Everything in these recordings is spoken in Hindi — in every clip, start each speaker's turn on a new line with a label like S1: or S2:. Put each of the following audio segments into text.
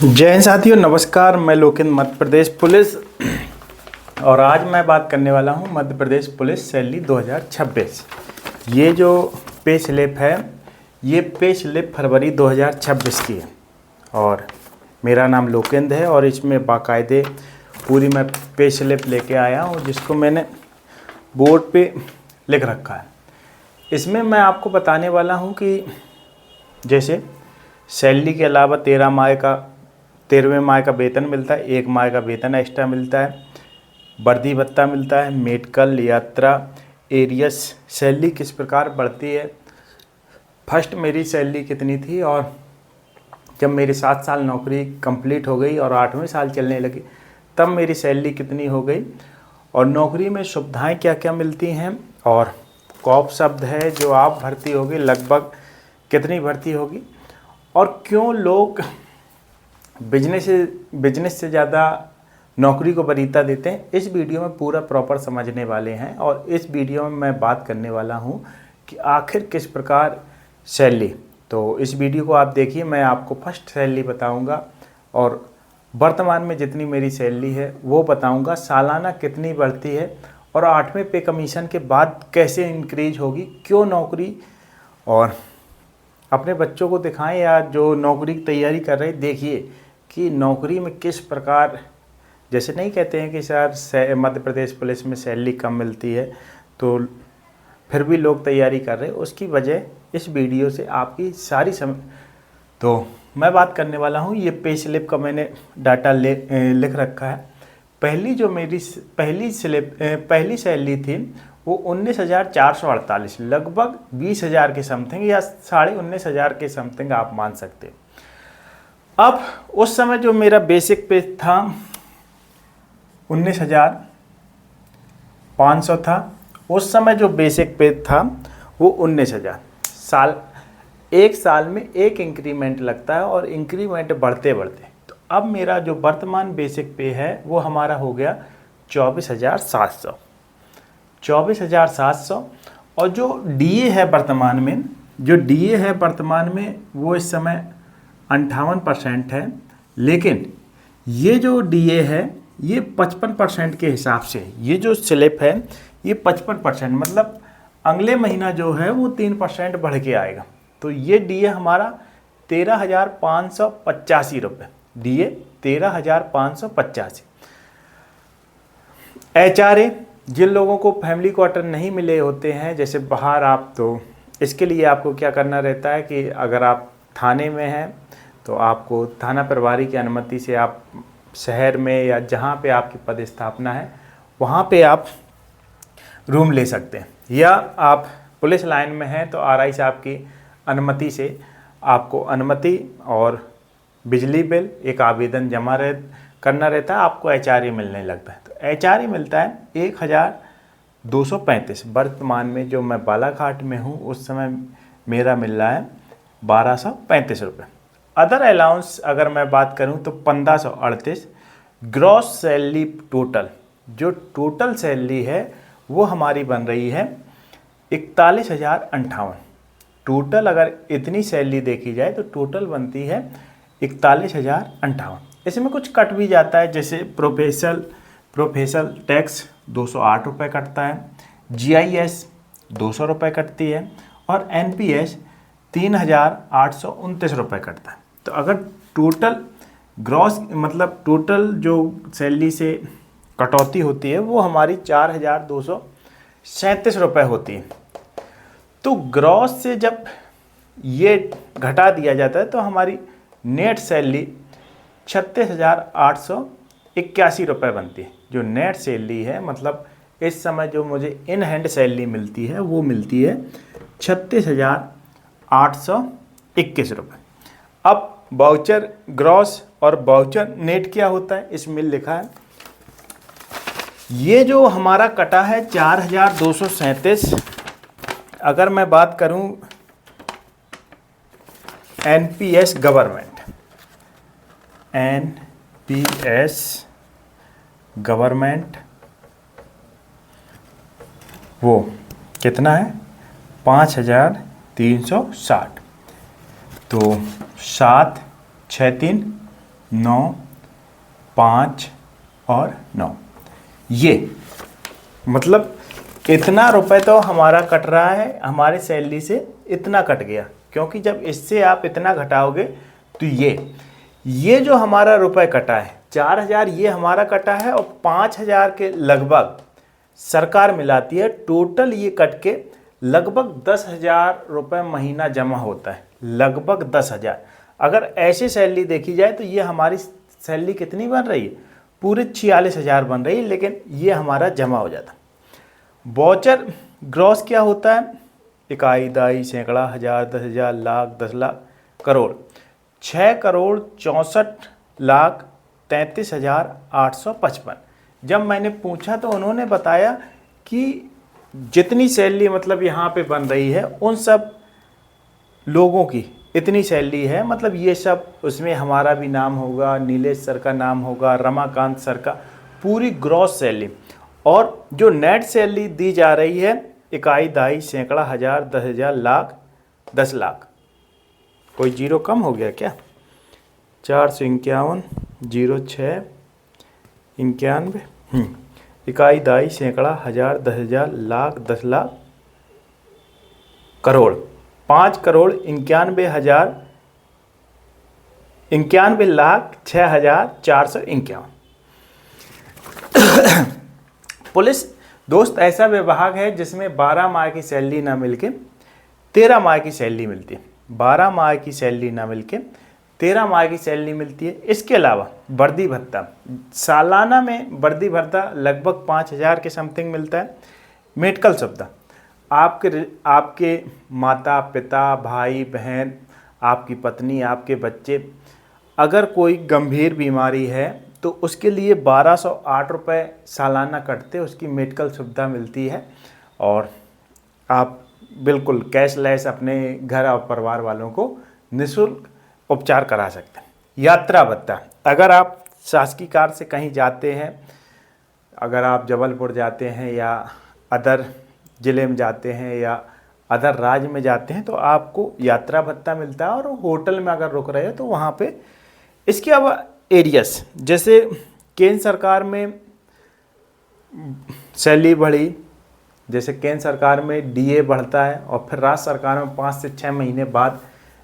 S1: जय हिंद साथियों, नमस्कार। मैं लोकेंद्र, मध्य प्रदेश पुलिस, और आज मैं बात करने वाला हूं मध्य प्रदेश पुलिस सैलरी 2026। ये जो पे स्लिप है, ये पे स्लिप फरवरी 2026 की है और मेरा नाम लोकेंद्र है और इसमें बाकायदे पूरी मैं पे स्लिप लेके आया हूं जिसको मैंने बोर्ड पे लिख रखा है। इसमें मैं आपको बताने वाला हूं कि जैसे सैलरी के अलावा 13वें माह का वेतन मिलता है, 1 माह का वेतन एक्स्ट्रा मिलता है, वर्दी भत्ता मिलता है, मेडिकल, यात्रा, एरियस, सैलरी किस प्रकार बढ़ती है। फर्स्ट मेरी सैलरी कितनी थी और जब मेरी 7 साल नौकरी कंप्लीट हो गई और 8वें साल चलने लगी तब मेरी सैलरी कितनी हो गई और नौकरी में सुविधाएं क्या क्या मिलती हैं और कॉप शब्द है जो आप भर्ती होगी लगभग कितनी भर्ती होगी और क्यों लोग बिजनेस से ज़्यादा नौकरी को वरीयता देते हैं। इस वीडियो में पूरा प्रॉपर समझने वाले हैं और इस वीडियो में मैं बात करने वाला हूं कि आखिर किस प्रकार सैलरी। तो इस वीडियो को आप देखिए, मैं आपको फर्स्ट सैलरी बताऊंगा और वर्तमान में जितनी मेरी सैलरी है वो बताऊंगा, सालाना कितनी बढ़ती है और 8वें पे कमीशन के बाद कैसे इंक्रीज होगी, क्यों नौकरी, और अपने बच्चों को दिखाएं या जो नौकरी की तैयारी कर रहे देखिए कि नौकरी में किस प्रकार, जैसे नहीं कहते हैं कि सर मध्य प्रदेश पुलिस में सैलरी कम मिलती है तो फिर भी लोग तैयारी कर रहे हैं, उसकी वजह इस वीडियो से आपकी सारी तो मैं बात करने वाला हूँ। ये पे स्लिप का मैंने डाटा लिख रखा है। पहली जो मेरी पहली सैलरी थी वो 19,448, लगभग 20,000 के समथिंग या 19,500 के समथिंग आप मान सकते हो। अब उस समय जो मेरा बेसिक पे था 19,500 था। उस समय जो बेसिक पे था वो 19,000। एक साल में एक इंक्रीमेंट लगता है और इंक्रीमेंट बढ़ते बढ़ते, तो अब मेरा जो वर्तमान बेसिक पे है वो हमारा हो गया 24,700 और जो डीए है वर्तमान में वो इस समय 58% है, लेकिन ये जो डीए है ये 55% के हिसाब से, ये जो स्लिप है ये 55%, मतलब अगले महीना जो है वो 3% बढ़ के आएगा। तो ये डीए हमारा 13,585 रुपये, डीए 13,585। HRA, जिन लोगों को फैमिली क्वार्टर नहीं मिले होते हैं जैसे बाहर आप, तो इसके लिए आपको क्या करना रहता है कि अगर आप थाने में हैं तो आपको थाना प्रभारी की अनुमति से आप शहर में या जहाँ पे आपकी पदस्थापना है वहाँ पे आप रूम ले सकते हैं, या आप पुलिस लाइन में हैं तो आरआई साहब की अनुमति से आपको अनुमति और बिजली बिल एक आवेदन जमा करना रहता है, आपको HRA मिलने लगता है। तो HRA मिलता है 1,235। वर्तमान में जो मैं बालाघाट में हूँ उस समय मेरा मिल रहा है 1,235 रुपये। अदर अलाउंस अगर मैं बात करूं तो 1,538। ग्रॉस सैलरी टोटल, जो टोटल सैलरी है वो हमारी बन रही है 41,058। टोटल अगर इतनी सैलरी देखी जाए तो टोटल बनती है 41,058। इसमें कुछ कट भी जाता है, जैसे प्रोफेशनल टैक्स 208 रुपये कटता है, GIS 200 रुपये कटती है और NPS 3,829 रुपये कटता है। तो अगर टोटल ग्रॉस मतलब टोटल जो सैलरी से कटौती होती है वो हमारी 4,237 रुपये होती है। तो ग्रॉस से जब ये घटा दिया जाता है तो हमारी नेट सैलरी 36,881 रुपये बनती है। जो नेट सैलरी है, मतलब इस समय जो मुझे इन हैंड सैलरी मिलती है वो मिलती है 36,821 रुपये। अब वाउचर ग्रॉस और वाउचर नेट क्या होता है इसमें लिखा है। ये जो हमारा कटा है 4,237, अगर मैं बात करूं NPS गवर्नमेंट वो कितना है 5,360। तो 7 6 3 9, 5 और 9, ये मतलब इतना रुपए तो हमारा कट रहा है, हमारे सैलरी से इतना कट गया, क्योंकि जब इससे आप इतना घटाओगे तो ये जो हमारा रुपए कटा है 4,000 ये हमारा कटा है, और 5,000 के लगभग सरकार मिलाती है। टोटल ये कट के लगभग 10,000 रुपये महीना जमा होता है, लगभग 10,000। अगर ऐसे सैलरी देखी जाए तो ये हमारी सैलरी कितनी बन रही है, पूरे 46,000 बन रही है, लेकिन ये हमारा जमा हो जाता। वाउचर ग्रॉस क्या होता है, इकाई, दहाई, सैकड़ा, हज़ार, 10,000, लाख, 10 लाख, करोड़। 6,64,33,855। जब मैंने पूछा तो उन्होंने बताया कि जितनी सैलरी मतलब यहाँ पे बन रही है उन सब लोगों की इतनी सैलरी है, मतलब ये सब उसमें हमारा भी नाम होगा, नीलेश सर का नाम होगा, रमाकांत सर का, पूरी ग्रॉस सैलरी। और जो नेट सैलरी दी जा रही है, इकाई, दहाई, सैकड़ा, हज़ार, 10,000, लाख, 10 लाख। कोई जीरो कम हो गया क्या? 451, 06, 91, इकाई, दहाई, सैकड़ा, हज़ार, 10,000, लाख, 10 लाख, करोड़। 5,91,91,06,451। पुलिस दोस्त ऐसा विभाग है जिसमें 12 माह की सैलरी ना मिलके 13 माह की सैलरी मिलती है। 12 माह की सैलरी ना मिलके 13 माह की सैलरी मिलती है। इसके अलावा वर्दी भत्ता, सालाना में वर्दी भत्ता लगभग 5,000 के समथिंग मिलता है। मेडिकल सुविधा, आपके माता पिता, भाई बहन, आपकी पत्नी, आपके बच्चे, अगर कोई गंभीर बीमारी है तो उसके लिए 1,208 रुपये सालाना कटते, उसकी मेडिकल सुविधा मिलती है, और आप बिल्कुल कैशलेस अपने घर और परिवार वालों को निःशुल्क उपचार करा सकते हैं। यात्रा भत्ता, अगर आप शासकीय कार से कहीं जाते हैं, अगर आप जबलपुर जाते हैं या अदर ज़िले में जाते हैं या अदर राज्य में जाते हैं तो आपको यात्रा भत्ता मिलता है, और होटल में अगर रुक रहे हो तो वहाँ पे। इसके अलावा एरियस, जैसे केंद्र सरकार में सैलरी बढ़ी, जैसे केंद्र सरकार में डीए बढ़ता है और फिर राज्य सरकार में 5 से 6 महीने बाद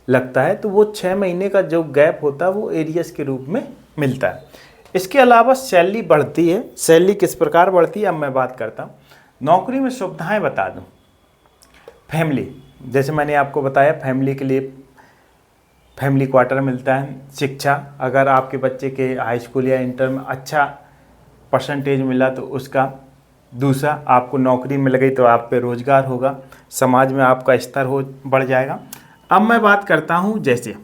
S1: लगता है, तो वो 6 महीने का जो गैप होता है वो एरियस के रूप में मिलता है। इसके अलावा सैलरी बढ़ती है। सैलरी किस प्रकार बढ़ती है अब मैं बात करता हूँ। नौकरी में सुविधाएं बता दूँ। फैमिली, जैसे मैंने आपको बताया, फैमिली के लिए फैमिली क्वार्टर मिलता है। शिक्षा, अगर आपके बच्चे के हाई स्कूल या इंटर में अच्छा परसेंटेज मिला तो उसका। दूसरा, आपको नौकरी मिल गई तो आप पे रोज़गार होगा, समाज में आपका स्तर बढ़ जाएगा। अब मैं बात करता हूँ, जैसे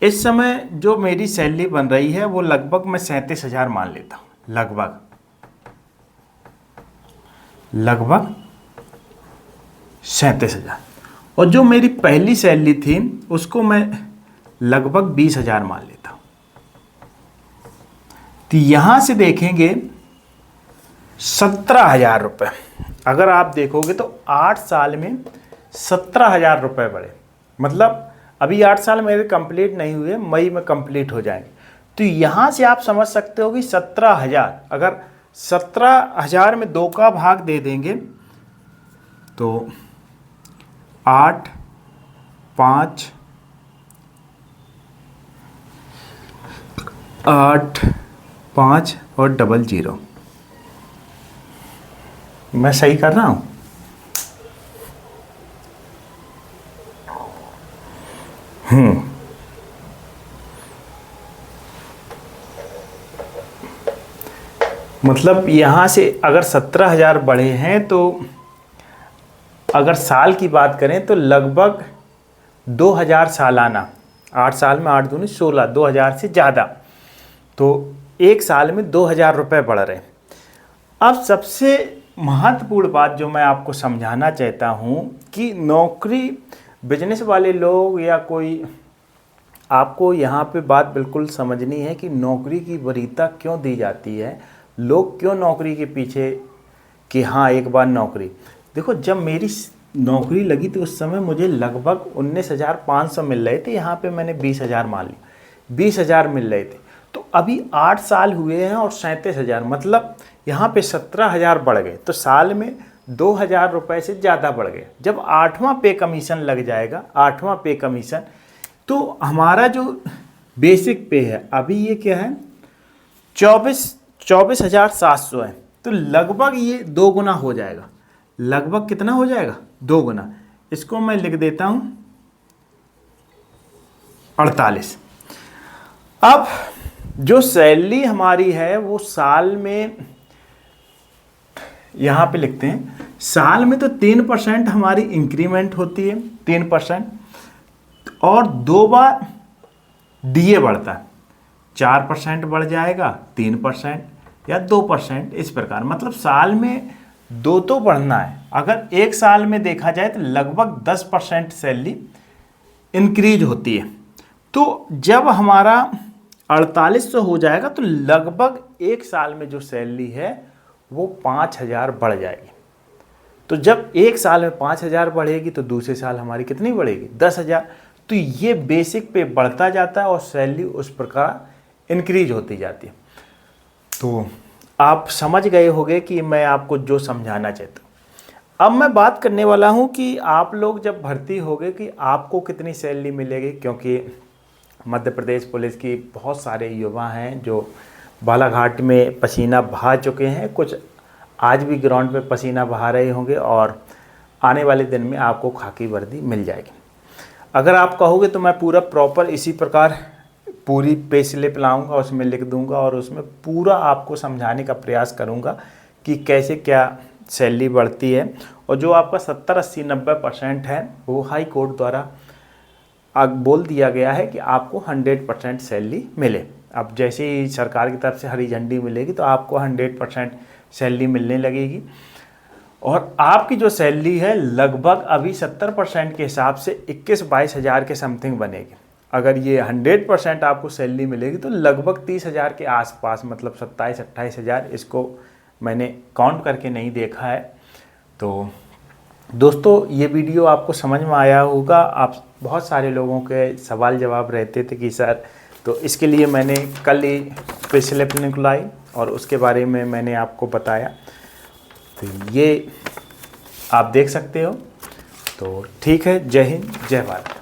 S1: इस समय जो मेरी सैलरी बन रही है वो लगभग मैं 37,000 मान लेता हूँ, लगभग 37,000। और जो मेरी पहली सैलरी थी उसको मैं लगभग 20,000 मान लेता हूँ। तो यहाँ से देखेंगे 17,000 रुपये। अगर आप देखोगे तो 8 साल में 17,000 रुपये बढ़े। मतलब अभी 8 साल मेरे कंप्लीट नहीं हुए, मई में कंप्लीट हो जाएंगे। तो यहाँ से आप समझ सकते हो कि 17,000, अगर 17,000 में 2 का भाग दे देंगे तो 8, 5, 8, 5 और 00। मैं सही कर रहा हूँ? मतलब यहाँ से अगर 17,000 बढ़े हैं तो अगर साल की बात करें तो लगभग 2,000 सालाना, 8 साल में 8 दूनी 16, 2,000 से ज़्यादा, तो एक साल में 2,000 रुपये बढ़ रहे हैं। अब सबसे महत्वपूर्ण बात जो मैं आपको समझाना चाहता हूँ कि नौकरी, बिजनेस वाले लोग या कोई, आपको यहाँ पे बात बिल्कुल समझनी है कि नौकरी की वरीयता क्यों दी जाती है, लोग क्यों नौकरी के पीछे कि हाँ एक बार नौकरी। देखो, जब मेरी नौकरी लगी तो उस समय मुझे लगभग 19,500 मिल रहे थे, यहाँ पे मैंने 20,000 मान लिया। 20,000 मिल रहे थे, तो अभी 8 साल हुए हैं और 37,000, मतलब यहाँ पे 17,000 बढ़ गए। तो साल में 2,000 रुपये से ज़्यादा बढ़ गए। जब 8वां पे कमीशन लग जाएगा, 8वां पे कमीशन, तो हमारा जो बेसिक पे है अभी ये क्या है, 24,700 है। तो लगभग ये 2 गुना हो जाएगा। लगभग कितना हो जाएगा? 2 गुना। इसको मैं लिख देता हूँ 48। अब जो सैलरी हमारी है वो साल में, यहाँ पे लिखते हैं साल में, तो 3% हमारी इंक्रीमेंट होती है, 3%, और 2 बार डीए बढ़ता है, 4% बढ़ जाएगा, 3% या 2%, इस प्रकार। मतलब साल में 2 तो बढ़ना है। अगर एक साल में देखा जाए तो लगभग 10% सैलरी इंक्रीज होती है। तो जब हमारा 4800 हो जाएगा तो लगभग एक साल में जो सैलरी है वो 5,000 बढ़ जाएगी। तो जब एक साल में 5,000 बढ़ेगी तो दूसरे साल हमारी कितनी बढ़ेगी? 10,000। तो ये बेसिक पे बढ़ता जाता है और सैलरी उस प्रकार इंक्रीज होती जाती है। तो आप समझ गए होंगे कि मैं आपको जो समझाना चाहता हूँ। अब मैं बात करने वाला हूँ कि आप लोग जब भर्ती होगे कि आपको कितनी सैलरी मिलेगी, क्योंकि मध्य प्रदेश पुलिस की बहुत सारे युवा हैं जो बालाघाट में पसीना बहा चुके हैं, कुछ आज भी ग्राउंड पे पसीना बहा रहे होंगे, और आने वाले दिन में आपको खाकी वर्दी मिल जाएगी। अगर आप कहोगे तो मैं पूरा प्रॉपर इसी प्रकार पूरी पे स्लिप लाऊंगा, उसमें लिख दूंगा और उसमें पूरा आपको समझाने का प्रयास करूंगा कि कैसे क्या सैलरी बढ़ती है। और जो आपका 70, 80, 90% है वो हाई कोर्ट द्वारा बोल दिया गया है कि आपको 100% सैलरी मिले। अब जैसे ही सरकार की तरफ से हरी झंडी मिलेगी तो आपको 100% सैलरी मिलने लगेगी, और आपकी जो सैलरी है लगभग अभी 70% के हिसाब से 21-22 हज़ार के समथिंग बनेगी। अगर ये 100% आपको सैलरी मिलेगी तो लगभग 30,000 के आसपास, मतलब 27-28 हज़ार। इसको मैंने काउंट करके नहीं देखा है। तो दोस्तों ये वीडियो आपको समझ में आया होगा। आप बहुत सारे लोगों के सवाल जवाब रहते थे कि सर, तो इसके लिए मैंने कल ही पे स्लिप निकलाई और उसके बारे में मैंने आपको बताया। तो ये आप देख सकते हो। तो ठीक है, जय हिंद, जय भारत।